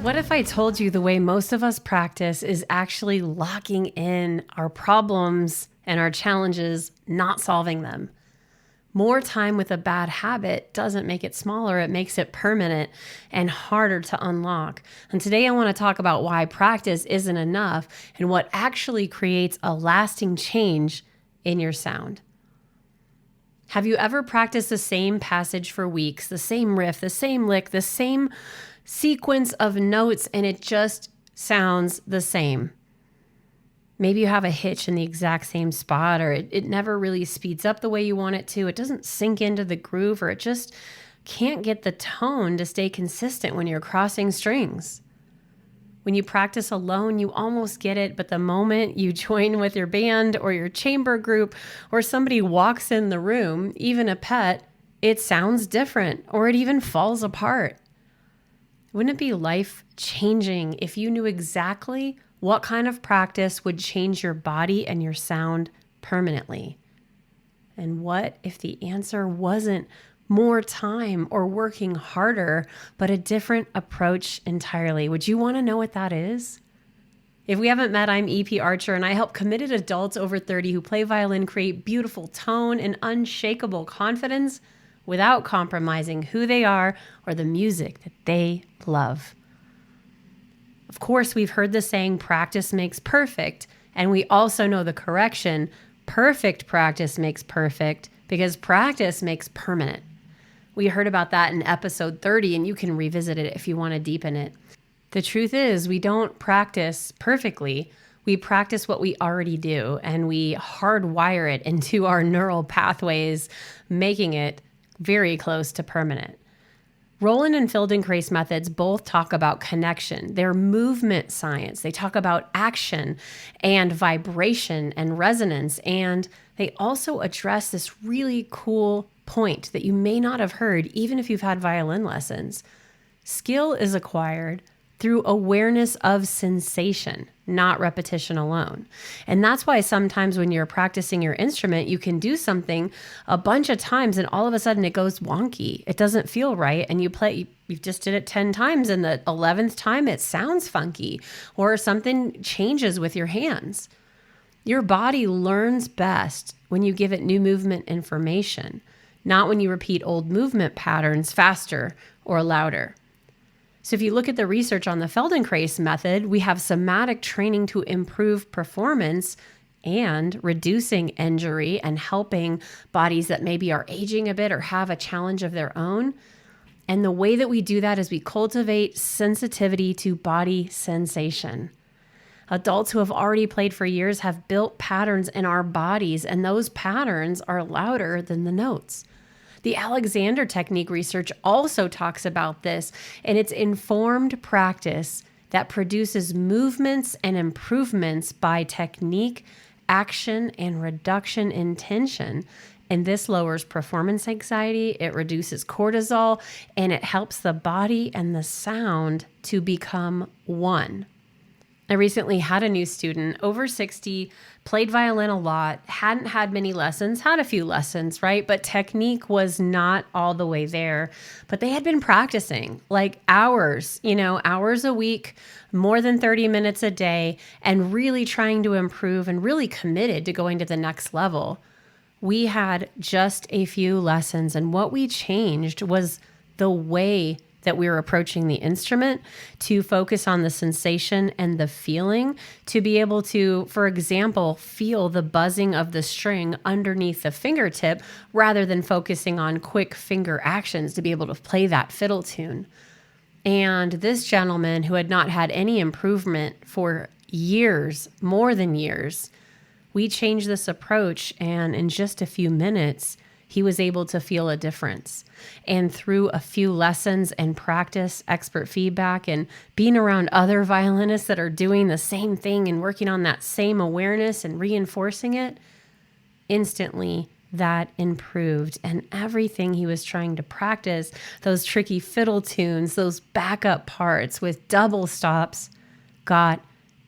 What if I told you the way most of us practice is actually locking in our problems and our challenges, not solving them? More time with a bad habit doesn't make it smaller, it makes it permanent and harder to unlock. And today I want to talk about why practice isn't enough and what actually creates a lasting change in your sound. Have you ever practiced the same passage for weeks, the same riff, the same lick, the same sequence of notes, and it just sounds the same? Maybe you have a hitch in the exact same spot, or it never really speeds up the way you want it to. It doesn't sink into the groove, or it just can't get the tone to stay consistent when you're crossing strings. When you practice alone, you almost get it, but the moment you join with your band or your chamber group, or somebody walks in the room, even a pet, it sounds different, or it even falls apart. Wouldn't it be life-changing if you knew exactly what kind of practice would change your body and your sound permanently? And what if the answer wasn't more time or working harder, but a different approach entirely? Would you want to know what that is? If we haven't met, I'm EP Archer, and I help committed adults over 30 who play violin create beautiful tone and unshakable confidence without compromising who they are or the music that they love. Of course, we've heard the saying, practice makes perfect, and we also know the correction, perfect practice makes perfect, because practice makes permanent. We heard about that in episode 30, and you can revisit it if you want to deepen it. The truth is, we don't practice perfectly. We practice what we already do, and we hardwire it into our neural pathways, making it very close to permanent. Rolland and Feldenkrais methods both talk about connection. They're movement science. They talk about action and vibration and resonance. And they also address this really cool point that you may not have heard even if you've had violin lessons. Skill is acquired through awareness of sensation, not repetition alone. And that's why sometimes when you're practicing your instrument, you can do something a bunch of times and all of a sudden it goes wonky. It doesn't feel right. And you just did it 10 times and the 11th time it sounds funky, or something changes with your hands. Your body learns best when you give it new movement information, not when you repeat old movement patterns faster or louder. So if you look at the research on the Feldenkrais method, we have somatic training to improve performance and reducing injury and helping bodies that maybe are aging a bit or have a challenge of their own. And the way that we do that is we cultivate sensitivity to body sensation. Adults who have already played for years have built patterns in our bodies, and those patterns are louder than the notes. The Alexander technique research also talks about this, and it's informed practice that produces movements and improvements by technique, action, and reduction in tension. And this lowers performance anxiety, it reduces cortisol, and it helps the body and the sound to become one. I recently had a new student, over 60, played violin a lot, hadn't had many lessons, had a few lessons, right? But technique was not all the way there. But they had been practicing like hours a week, more than 30 minutes a day, and really trying to improve and really committed to going to the next level. We had just a few lessons, and what we changed was the way that we were approaching the instrument, to focus on the sensation and the feeling, to be able to, for example, feel the buzzing of the string underneath the fingertip rather than focusing on quick finger actions to be able to play that fiddle tune. And this gentleman, who had not had any improvement for years, more than years, we changed this approach, and in just a few minutes, he was able to feel a difference. And through a few lessons and practice, expert feedback, and being around other violinists that are doing the same thing and working on that same awareness and reinforcing it, instantly that improved. And everything he was trying to practice, those tricky fiddle tunes, those backup parts with double stops, got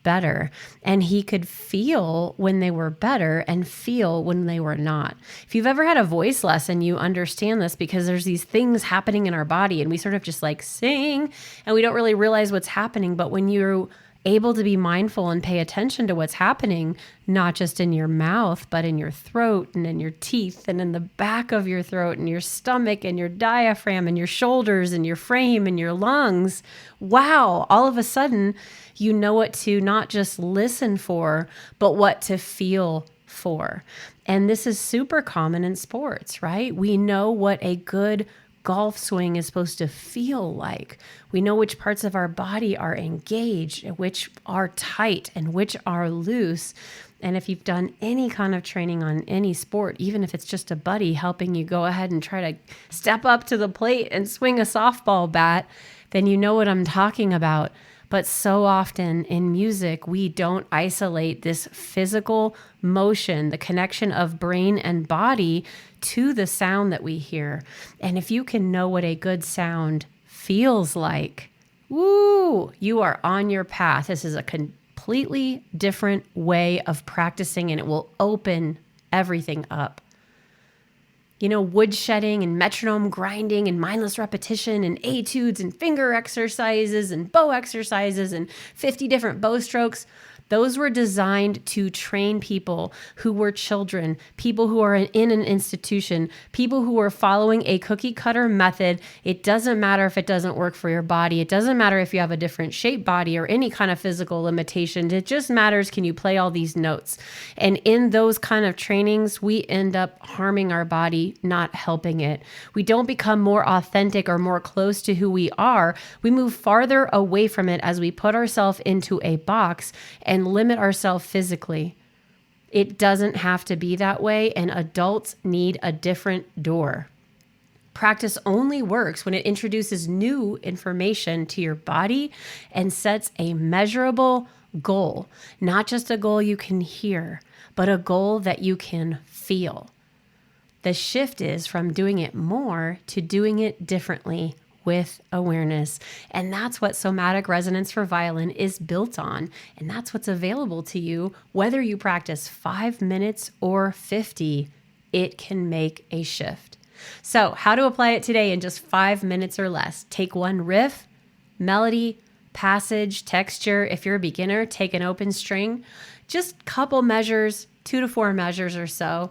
better. And he could feel when they were better and feel when they were not. If you've ever had a voice lesson, you understand this because there's these things happening in our body and we sort of just like sing and we don't really realize what's happening. But when you're able to be mindful and pay attention to what's happening, not just in your mouth, but in your throat and in your teeth and in the back of your throat and your stomach and your diaphragm and your shoulders and your frame and your lungs. Wow. All of a sudden, you know what to not just listen for, but what to feel for. And this is super common in sports, right? We know what a good golf swing is supposed to feel like. We know which parts of our body are engaged, which are tight and which are loose. And if you've done any kind of training on any sport, even if it's just a buddy helping you go ahead and try to step up to the plate and swing a softball bat, then you know what I'm talking about. But so often in music, we don't isolate this physical motion, the connection of brain and body to the sound that we hear. And if you can know what a good sound feels like, woo, you are on your path. This is a completely different way of practicing, and it will open everything up. You know, woodshedding and metronome grinding and mindless repetition and etudes and finger exercises and bow exercises and 50 different bow strokes. Those were designed to train people who were children, people who are in an institution, people who are following a cookie cutter method. It doesn't matter if it doesn't work for your body. It doesn't matter if you have a different shaped body or any kind of physical limitations. It just matters, can you play all these notes? And in those kind of trainings, we end up harming our body, not helping it. We don't become more authentic or more close to who we are. We move farther away from it as we put ourselves into a box and limit ourselves physically. It doesn't have to be that way, and adults need a different door. Practice only works when it introduces new information to your body and sets a measurable goal, not just a goal you can hear, but a goal that you can feel. The shift is from doing it more to doing it differently with awareness. And that's what somatic resonance for violin is built on. And that's what's available to you. Whether you practice 5 minutes or 50, it can make a shift. So how to apply it today in just 5 minutes or less. Take one riff, melody, passage, texture. If you're a beginner, take an open string. Just a couple measures, 2 to 4 measures or so.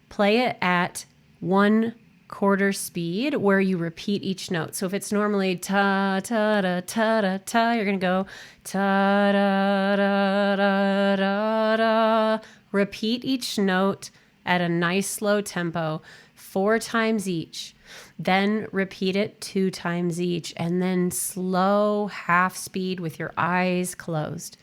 Play it at 1/4 speed where you repeat each note. So if it's normally ta ta da ta da ta, you're going to go ta da da da da da. Repeat each note at a nice slow tempo 4 times each. Then repeat it 2 times each, and then slow half speed with your eyes closed.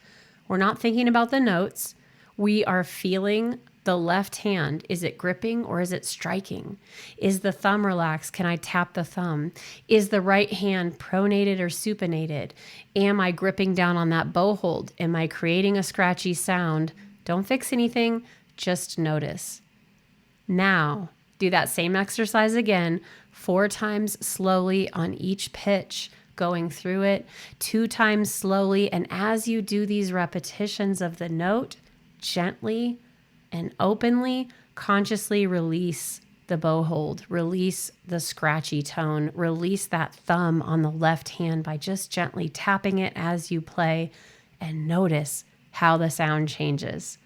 We're not thinking about the notes. We are feeling the left hand. Is it gripping or is it striking? Is the thumb relaxed? Can I tap the thumb? Is the right hand pronated or supinated? Am I gripping down on that bow hold? Am I creating a scratchy sound? Don't fix anything, just notice. Now, do that same exercise again, 4 times slowly on each pitch, going through it, 2 times slowly. And as you do these repetitions of the note, gently and openly, consciously release the bow hold, release the scratchy tone, release that thumb on the left hand by just gently tapping it as you play, and notice how the sound changes.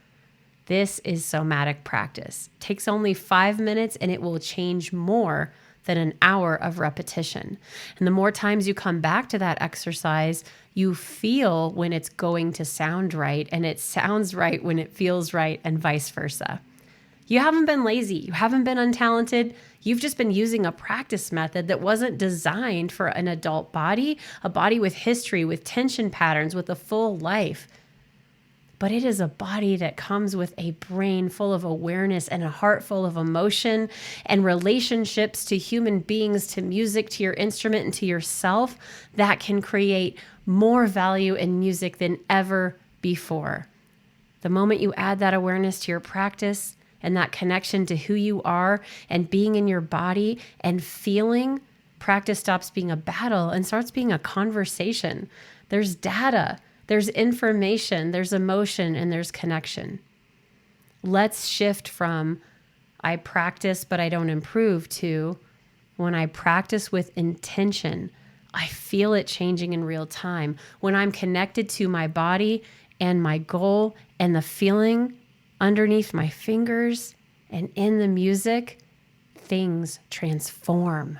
This is somatic practice. It takes only 5 minutes and it will change more than an hour of repetition. And the more times you come back to that exercise, you feel when it's going to sound right, and it sounds right when it feels right, and vice versa. You haven't been lazy. You haven't been untalented. You've just been using a practice method that wasn't designed for an adult body, a body with history, with tension patterns, with a full life. But it is a body that comes with a brain full of awareness and a heart full of emotion and relationships to human beings, to music, to your instrument, and to yourself that can create more value in music than ever before. The moment you add that awareness to your practice and that connection to who you are and being in your body and feeling, practice stops being a battle and starts being a conversation. There's data. There's information, there's emotion, and there's connection. Let's shift from I practice but I don't improve to when I practice with intention, I feel it changing in real time. When I'm connected to my body and my goal and the feeling underneath my fingers and in the music, things transform.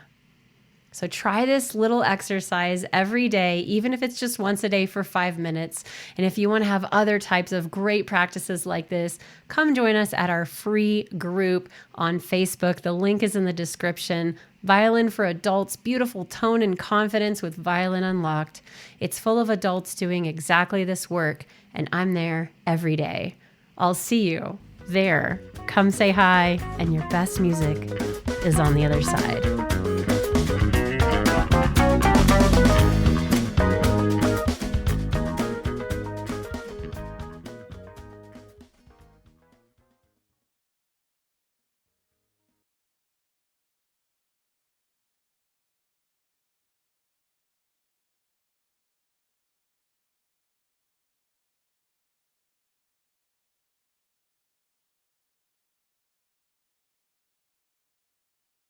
So try this little exercise every day, even if it's just once a day for 5 minutes. And if you want to have other types of great practices like this, come join us at our free group on Facebook. The link is in the description. Violin for Adults, Beautiful Tone and Confidence with Violin Unlocked. It's full of adults doing exactly this work, and I'm there every day. I'll see you there. Come say hi, and your best music is on the other side.